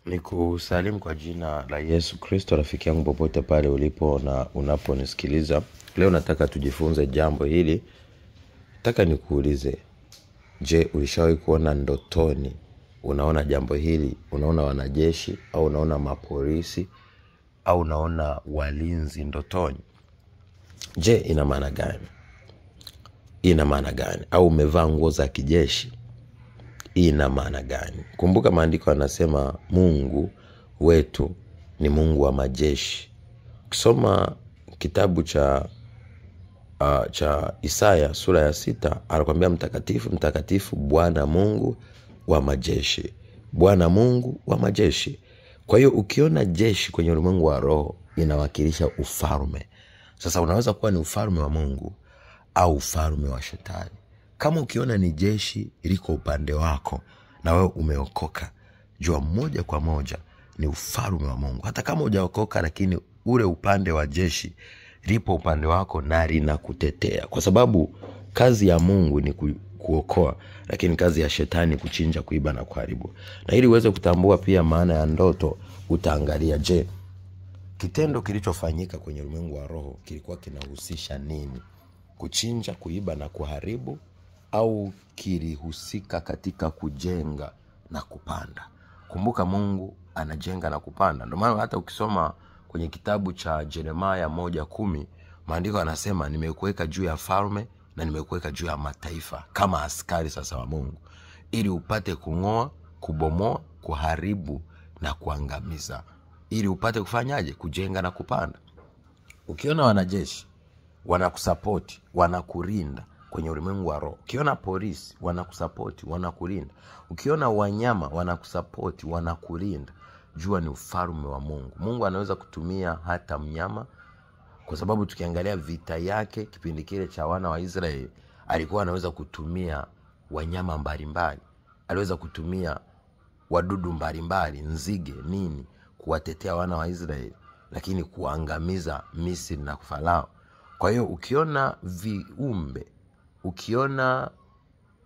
Nikusalimu kwa jina la Yesu Kristo, rafiki yangu popote pale ulipo na unaponisikiliza. Leo nataka tujifunze jambo hili. Nataka nikuulize, je, ulishawahi kuona ndotoni? Unaona jambo hili, unaona wanajeshi au unaona mapolisi au unaona walinzi ndotoni? Je, ina maana gani? Ina maana gani? Au umevaa nguo za kijeshi? Ina maana gani? Kumbuka maandiko yanasema Mungu wetu ni Mungu wa majeshi. Ukisoma kitabu cha Isaya sura ya 6, anakuambia mtakatifu, mtakatifu Bwana Mungu wa majeshi. Bwana Mungu wa majeshi. Kwa hiyo ukiona jeshi kwenye ulimwengu wa roho, inawakilisha ufalme. Sasa unaweza kuwa ni ufalme wa Mungu au ufalme wa shetani. Kama ukiona ni jeshi liko upande wako na wewe umeokoka, jua moja kwa moja ni ufalme wa Mungu. Hata kama hujaokoka, lakini ule upande wa jeshi lipo upande wako na linakutetea. Kwa sababu kazi ya Mungu ni kuokoa, lakini kazi ya shetani kuchinja, kuiba na kuharibu. Na ili uweze kutambua pia maana ya ndoto, utaangalia, je, kitendo kilichofanyika kwenye ulimwengu wa roho kilikuwa kinahusisha nini? Kuchinja, kuiba na kuharibu, au kilihusika katika kujenga na kupanda? Kumbuka Mungu anajenga na kupanda. Ndio maana hata ukisoma kwenye kitabu cha Yeremia 1:10, maandiko yanasema nimekuweka juu ya falme na nimekuweka juu ya mataifa kama askari sasa wa Mungu, ili upate kung'oa, kubomoa, kuharibu na kuangamiza. Ili upate kufanyaje? Kujenga na kupanda. Ukiona wanajeshi wanakusapoti, wanakulinda kwenye ulimwengu wa roho. Ukiona polisi wanakusapoti, wanakulinda. Ukiona wanyama wanakusapoti, wanakulinda, jua ni ufalme wa Mungu. Mungu anaweza kutumia hata mnyama, kwa sababu tukiangalia vita yake kipindi kile cha wana wa Israeli, alikuwa anaweza kutumia wanyama mbalimbali. Aliweza kutumia wadudu mbalimbali, nzige, nini, kuwatetea wana wa Israeli, lakini kuangamiza Misri na Farao. Kwa hiyo ukiona viumbe, ukiona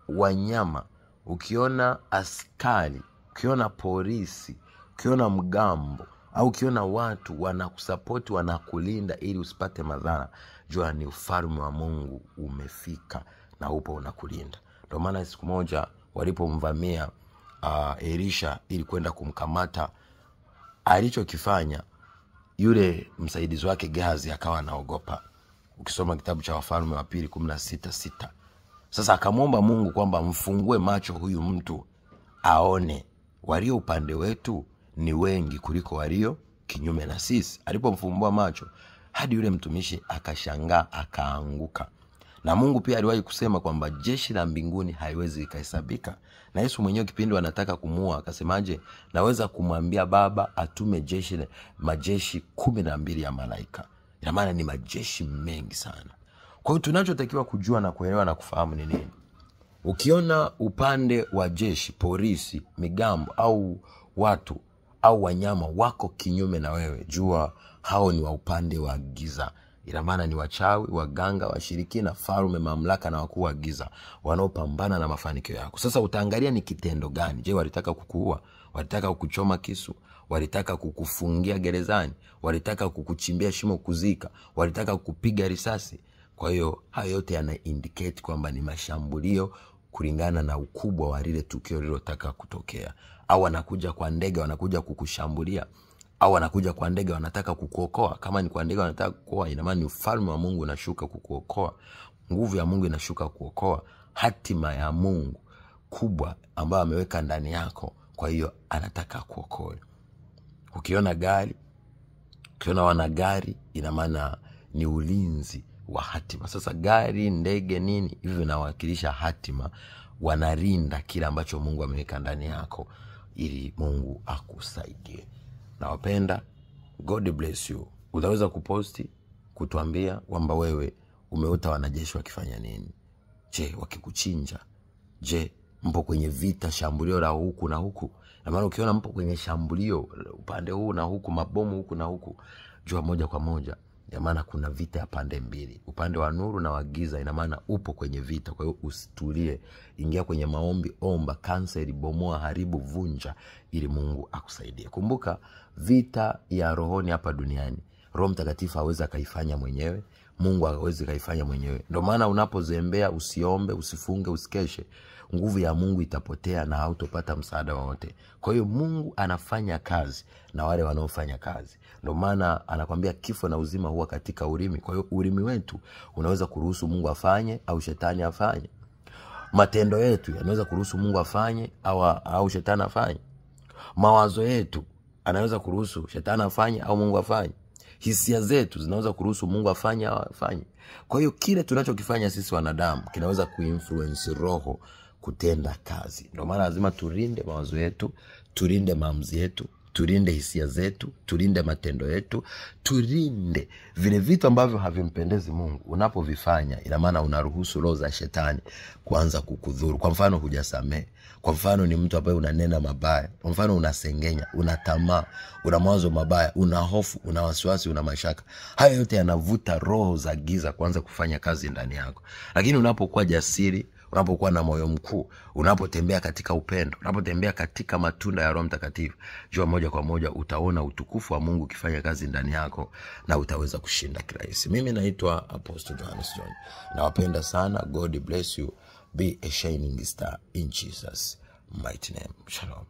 wanyama, ukiona askari, ukiona polisi, ukiona mgambo, au ukiona watu wanakusapoti, wanakulinda ili usipate madhara, jua ni ufalme wa Mungu umefika na upo unakulinda. Ndio maana siku moja walipomvamia Elisha ili kwenda kumkamata, alichokifanya yule msaidizi wake Gehazi akawa anaogopa. Ukisoma kitabu cha Wafalme wa Pili 16:6, sasa akamwomba Mungu kwamba mfungue macho huyu mtu aone walio upande wetu ni wengi kuliko walio kinyume na sisi. Alipomfumbua macho, hadi yule mtumishi akashangaa, akaanguka. Na Mungu pia aliwahi kusema kwamba jeshi la mbinguni haiwezi ikahesabika. Na Yesu mwenyewe kipindi anataka kumuua akasemaje? Naweza kumwambia Baba atume majeshi 12 ya malaika. Ina maana ni majeshi mengi sana. Kwa hiyo tunachotakiwa kujua na kuelewa na kufahamu ni nini? Ukiona upande wa jeshi, polisi, migambo au watu au wanyama wako kinyume na wewe, jua hao ni wa upande wa giza. Ina maana ni wachawi, waganga, washirikina, falme, mamlaka na wakuu wa giza wanaopambana na mafanikio yako. Sasa utaangalia ni kitendo gani. Je, walitaka kukuua? Walitaka kukuchoma kisu? Walitaka kukufungia gerezani? Walitaka kukuchimbia shimo kuzika? Walitaka kukupiga risasi? Kwa hiyo hayo yote yana indicate kwamba ni mashambulio kulingana na ukubwa wa lile tukio lililotaka kutokea. Au wanakuja kwa ndege, wanakuja kukushambulia, au wanakuja kwa ndege wanataka kukuokoa. Kama ni kwa ndege wanataka kukuokoa, ina maana ni ufalme wa Mungu unashuka kukuokoa. Nguvu ya Mungu inashuka kuokoa. Hatima ya Mungu kubwa ambayo ameweka ndani yako, kwa hiyo anataka kuokoa. Ukiona gari, ukiona wanagari, ina maana ni ulinzi wa hatima. Sasa gari, ndege, nini, hivi vinawakilisha hatima. Wanarinda kile ambacho Mungu ameweka ndani yako ili Mungu akusaidie. Nawapenda. God bless you. Utaweza kuposti kutuambia kwamba wewe umeota wanajeshi wakifanya nini? Je, wakikuchinja? Je, mpo kwenye vita, shambulio la huku na huku? Na maana ukiona mpo kwenye shambulio upande huu na huku, mabomu huku na huku, jua moja kwa moja ya maana kuna vita ya pande mbili, upande wa nuru na wa giza. Ina maana upo kwenye vita. Kwa hiyo usitulie, ingia kwenye maombi, omba, cancel, bomoa, haribu, vunja, ili Mungu akusaidie. Kumbuka vita ya rohoni hapa duniani, Roho Mtakatifu hawezi kaifanya mwenyewe, Mungu hawezi kaifanya mwenyewe. Ndio maana unapozembea, usiombe, usifunge, usikeshe, nguvu ya Mungu itapotea na hautopata msaada wowote. Kwa hiyo Mungu anafanya kazi na wale wanaofanya kazi. Ndio maana anakuambia kifo na uzima huwa katika ulimi. Kwa hiyo ulimi wetu unaweza kuruhusu Mungu afanye au shetani afanye. Matendo yetu yanaweza kuruhusu Mungu afanye au shetani afanye. Mawazo yetu anaweza kuruhusu shetani afanye au Mungu afanye. Hisia zetu zinaweza kuruhusu Mungu afanye au afanye. Kwa hiyo kile tunachokifanya sisi wanadamu kinaweza kuinfluence roho kutenda kazi. Ndio maana lazima tulinde mawazo yetu, tulinde maamuzi yetu, tulinde hisia zetu, tulinde matendo yetu, tulinde vile vitu ambavyo havimpendezi Mungu. Unapovifanya ina maana unaruhusu roho za shetani kuanza kukudhuru. Kwa mfano hujasamehe, kwa mfano ni mtu ambaye unanena mabaya, kwa mfano unasengenya, una tamaa, una mawazo mabaya, una hofu, una wasiwasi, una mashaka. Hayo yote yanavuta roho za giza kuanza kufanya kazi ndani yako. Lakini unapokuwa jasiri, unapokuwa na moyo mkuu, unapotembea katika upendo, unapotembea katika matunda ya Roho Mtakatifu, jua moja kwa moja utaona utukufu wa Mungu ukifanya kazi ndani yako na utaweza kushinda kirahisi. Mimi naitwa Apostle Johannes John. Nawapenda sana. God bless you. Be a shining star in Jesus' mighty name. Shalom.